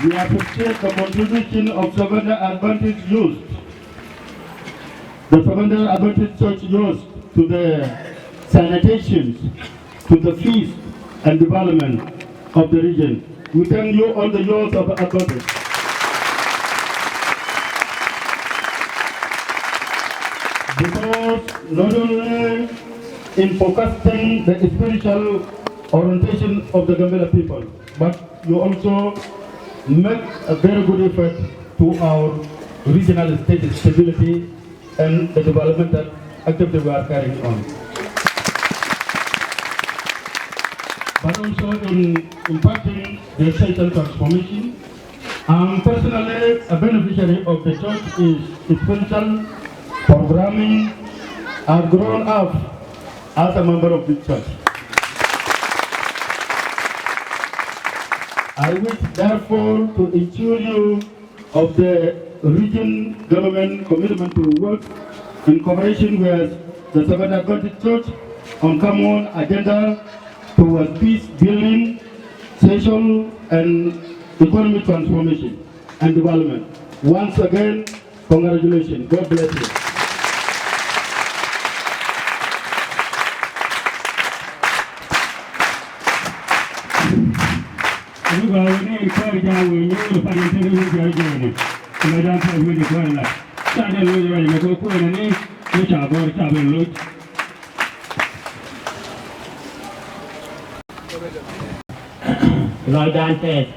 We appreciate the contribution of Savannah Adventist youth, the Savannah Adventist Church youth, to the sanitations, to the peace and development of the region. We thank you, all the youth of Adventist. Because not only in focusing the spiritual orientation of the Gambella people, but you also make a very good effort to our regional state stability and the developmental activity we are carrying on. But also in impacting the social transformation. I'm personally a beneficiary of the church is spiritual programming. I've grown up as a member of the church. I wish therefore to assure you of the region government commitment to work in cooperation with the Savannah Adventist Church on common agenda towards peace building, social and economic transformation and development. Once again, congratulations. God bless you. Lord Dante,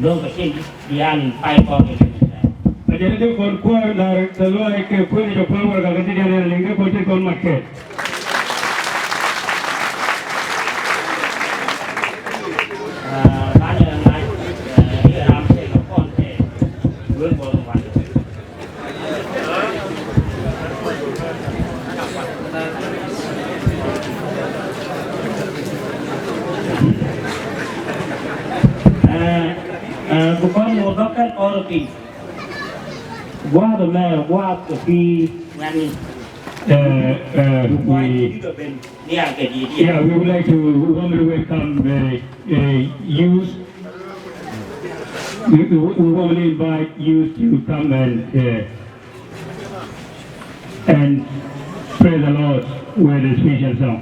don't think beyond 5 hours. I didn't for quite the law like a queen of power, I didn't linger for take on market. What the man, what the fee, we would like to warmly welcome youth. We warmly invite youth to come and praise the Lord with a special song.